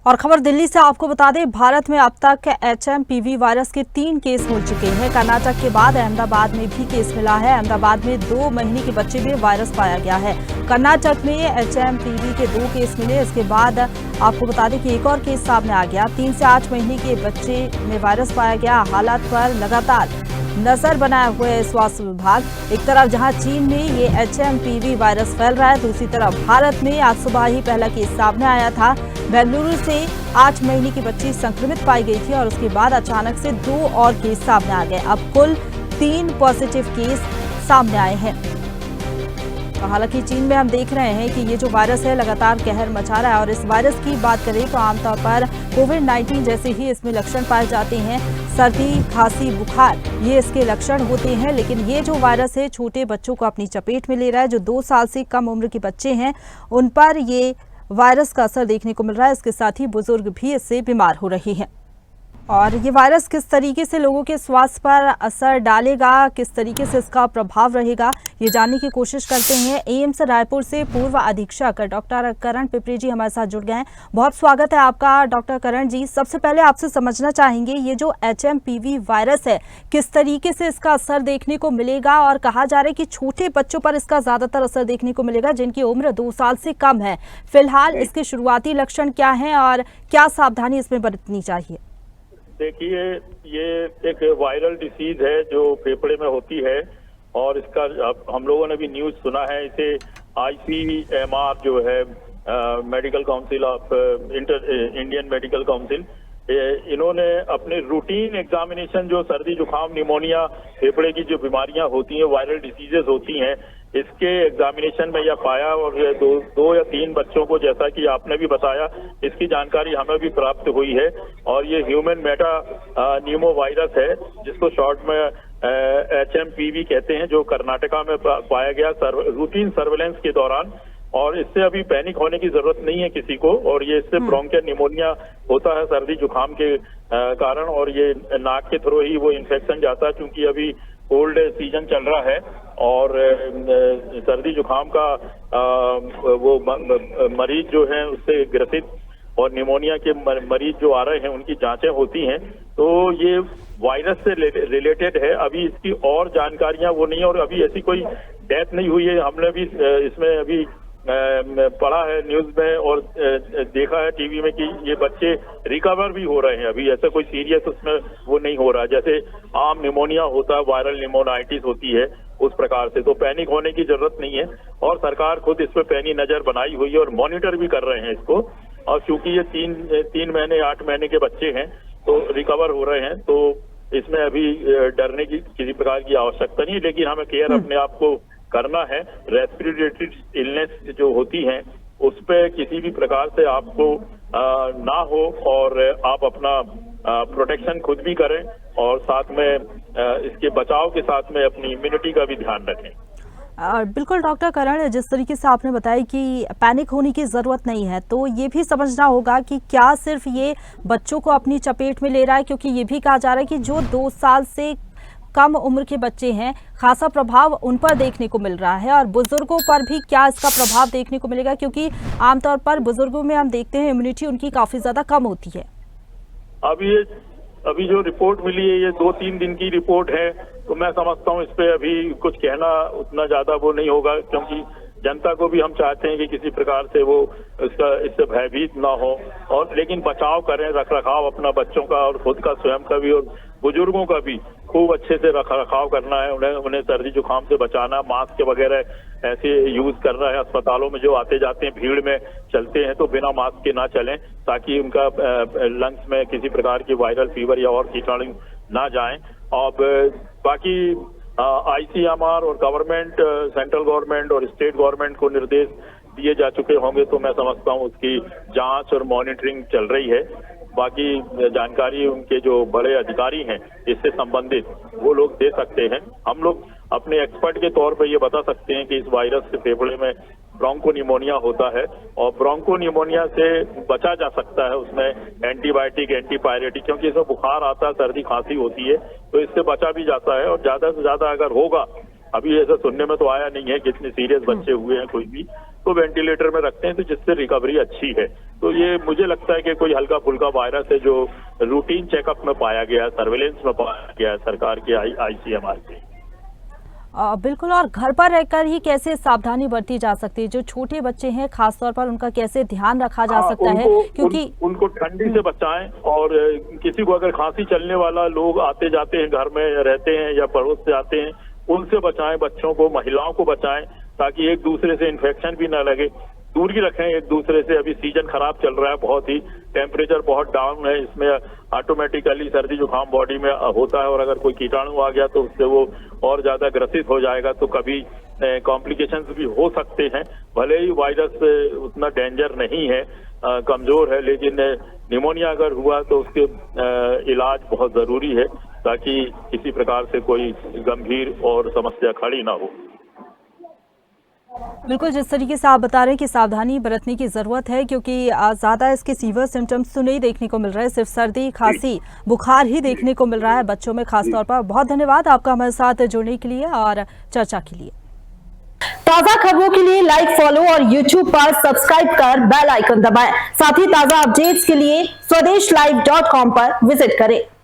और खबर दिल्ली से आपको बता दें, भारत में अब तक HMPV वायरस के 3 केस मिल चुके हैं। कर्नाटक के बाद अहमदाबाद में भी केस मिला है। अहमदाबाद में 2 महीने के बच्चे में वायरस पाया गया है। कर्नाटक में HMPV के 2 केस मिले। इसके बाद आपको बता दें कि एक और केस सामने आ गया। 3 से 8 महीने के बच्चे में वायरस पाया गया। हालात पर लगातार नजर बनाए हुए है स्वास्थ्य विभाग। एक तरफ जहां चीन में ये HMPV वायरस फैल रहा है, दूसरी तरफ भारत में आज सुबह ही पहला केस सामने आया था। बेंगलुरु से 8 महीने की बच्ची संक्रमित पाई गई थी और उसके बाद अचानक से 2 और केस सामने आ गए। अब कुल 3 पॉजिटिव केस सामने आए हैं। तो हालांकि चीन में हम देख रहे हैं कि ये जो वायरस है लगातार कहर मचा रहा है। और इस वायरस की बात करें तो आमतौर पर कोविड-19 जैसे ही इसमें लक्षण पाए जाते हैं। सर्दी, खांसी, बुखार ये इसके लक्षण होते हैं। लेकिन ये जो वायरस है छोटे बच्चों को अपनी चपेट में ले रहा है। जो 2 साल से कम उम्र के बच्चे हैं उन पर ये वायरस का असर देखने को मिल रहा है। इसके साथ ही बुजुर्ग भी इससे बीमार हो रहे हैं। और ये वायरस किस तरीके से लोगों के स्वास्थ्य पर असर डालेगा, किस तरीके से इसका प्रभाव रहेगा, ये जानने की कोशिश करते हैं। एम्स रायपुर से पूर्व अधीक्षक डॉक्टर करण पिपरी जी हमारे साथ जुड़ गए हैं। बहुत स्वागत है आपका डॉक्टर करण जी। सबसे पहले आपसे समझना चाहेंगे ये जो HMPV वायरस है किस तरीके से इसका असर देखने को मिलेगा। और कहा जा रहा है कि छोटे बच्चों पर इसका ज्यादातर असर देखने को मिलेगा जिनकी उम्र 2 साल से कम है। फिलहाल इसके शुरुआती लक्षण क्या हैं और क्या सावधानी इसमें बरतनी चाहिए? देखिए, ये एक वायरल डिसीज है जो फेफड़े में होती है और इसका हम लोगों ने भी न्यूज सुना है। इसे ICMR जो है medical council of Indian medical council, इन्होंने अपने रूटीन एग्जामिनेशन जो सर्दी जुकाम निमोनिया फेफड़े की जो बीमारियां होती हैं, वायरल डिसीजेस होती हैं, इसके एग्जामिनेशन में यह पाया। और दो या 3 बच्चों को, जैसा कि आपने भी बताया, इसकी जानकारी हमें भी प्राप्त हुई है। और ये ह्यूमन मेटा न्यूमो वायरस है जिसको शॉर्ट में HMPV कहते हैं, जो कर्नाटका में पाया गया रूटीन सर्वेलेंस के दौरान। और इससे अभी पैनिक होने की जरूरत नहीं है किसी को। और ये इससे ब्रोंकियल निमोनिया होता है सर्दी जुकाम के कारण, और ये नाक के थ्रू ही वो इन्फेक्शन जाता है। क्योंकि अभी कोल्ड सीजन चल रहा है और सर्दी जुकाम का वो मरीज जो है उससे ग्रसित और निमोनिया के मरीज जो आ रहे हैं उनकी जांचें होती हैं। तो ये वायरस से रिलेटेड है। अभी इसकी और जानकारियां वो नहीं है और अभी ऐसी कोई डेथ नहीं हुई है। हमने भी इसमें अभी पढ़ा है न्यूज में और देखा है टीवी में कि ये बच्चे रिकवर भी हो रहे हैं। अभी ऐसा कोई सीरियस उसमें वो नहीं हो रहा है जैसे आम निमोनिया होता है, वायरल निमोनाइटिस होती है उस प्रकार से। तो पैनिक होने की जरूरत नहीं है और सरकार खुद इस पे पैनी नजर बनाई हुई है और मॉनिटर भी कर रहे हैं इसको। और चूंकि ये 3 महीने 8 महीने के बच्चे हैं तो रिकवर हो रहे हैं, तो इसमें अभी डरने की किसी प्रकार की आवश्यकता नहीं। लेकिन हमें केयर अपने आप को करना है। रेस्पिरेटरी इलनेस जो होती हैं उस पे किसी भी प्रकार से आपको ना हो और आप अपना प्रोटेक्शन खुद भी करें और साथ में इसके बचाव के साथ में अपनी इम्यूनिटी का भी ध्यान रखें। बिल्कुल डॉक्टर करण, जिस तरीके से आपने बताया कि पैनिक होने की ज़रूरत नहीं है, तो ये भी समझना होगा कि क्या सिर्फ ये बच्चों को अपनी चपेट में ले रहा है, क्योंकि ये भी कहा जा रहा है कि जो 2 साल से कम उम्र के बच्चे हैं खासा प्रभाव उन पर देखने को मिल रहा है। और बुजुर्गों पर भी क्या इसका प्रभाव देखने को मिलेगा, क्योंकि आमतौर पर बुजुर्गों में हम देखते हैं इम्यूनिटी उनकी काफ़ी ज़्यादा कम होती है। अभी जो रिपोर्ट मिली है ये 2-3 दिन की रिपोर्ट है, तो मैं समझता हूँ इस पे अभी कुछ कहना उतना ज्यादा वो नहीं होगा। क्योंकि जनता को भी हम चाहते हैं कि किसी प्रकार से वो इससे भयभीत ना हो। और लेकिन बचाव करें, रखरखाव अपना बच्चों का और खुद का स्वयं का भी और बुजुर्गों का भी खूब अच्छे से रखरखाव करना है। उन्हें सर्दी जुकाम से बचाना, मास्क वगैरह ऐसे यूज करना है। अस्पतालों में जो आते जाते हैं भीड़ में चलते हैं तो बिना मास्क के ना चलें ताकि उनका लंग्स में किसी प्रकार की वायरल फीवर या और कीटाणु ना जाएं। और बाकी ICMR और गवर्नमेंट, सेंट्रल गवर्नमेंट और स्टेट गवर्नमेंट को निर्देश दिए जा चुके होंगे, तो मैं समझता हूँ उसकी जांच और मॉनिटरिंग चल रही है। बाकी जानकारी उनके जो बड़े अधिकारी हैं इससे संबंधित वो लोग दे सकते हैं। हम लोग अपने एक्सपर्ट के तौर पर ये बता सकते हैं कि इस वायरस से फेफड़े में ब्रोंकोनिमोनिया होता है और ब्रोंकोनिमोनिया से बचा जा सकता है। उसमें एंटीबायोटिक, एंटीपायरेटिक, क्योंकि इसमें बुखार आता है, सर्दी खांसी होती है, तो इससे बचा भी जाता है। और ज्यादा से ज्यादा अगर होगा, अभी ऐसा सुनने में तो आया नहीं है कि इतने सीरियस बच्चे हुए हैं कोई भी, उसको वेंटिलेटर में रखते हैं, तो जिससे रिकवरी अच्छी है। तो ये मुझे लगता है कि कोई हल्का फुल्का वायरस है जो रूटीन चेकअप में पाया गया, सर्वेलेंस में पाया गया है सरकार के ICMR से। बिल्कुल। और घर पर रहकर ही कैसे सावधानी बरती जा सकती है? जो छोटे बच्चे हैं खासतौर पर उनका कैसे ध्यान रखा जा सकता है? क्योंकि उनको ठंडी से बचाएं, और किसी को अगर खांसी चलने वाला लोग आते जाते हैं, घर में रहते हैं या पड़ोस से आते हैं, उनसे बचाएं। बच्चों को, महिलाओं को बचाएं, ताकि एक दूसरे से इन्फेक्शन भी ना लगे। दूरी रखें एक दूसरे से। अभी सीजन खराब चल रहा है, बहुत ही टेम्परेचर बहुत डाउन है, इसमें ऑटोमेटिकली सर्दी जुकाम बॉडी में होता है, और अगर कोई कीटाणु आ गया तो उससे वो और ज्यादा ग्रसित हो जाएगा, तो कभी कॉम्प्लिकेशंस भी हो सकते हैं। भले ही वायरस उतना डेंजर नहीं है, कमजोर है, लेकिन निमोनिया अगर हुआ तो उसके इलाज बहुत जरूरी है, ताकि किसी प्रकार से कोई गंभीर और समस्या खड़ी ना हो। बिल्कुल, जिस तरीके से आप बता रहे हैं कि सावधानी बरतने की ज़रूरत है, क्योंकि ज़्यादा इसके सीवियर सिम्टम्स तो नहीं देखने को मिल रहे हैं, सिर्फ सर्दी, खांसी, बुखार ही देखने को मिल रहा है बच्चों में खास तौर पर। बहुत धन्यवाद आपका हमारे साथ जुड़ने के लिए और चर्चा के लिए। ताज़ा खबरों के लिए लाइक, फॉलो और YouTube पर सब्सक्राइब कर बेल आइकन दबाएं। साथ ही ताज़ा अपडेट्स के लिए swedeshlive.com पर विजिट करें।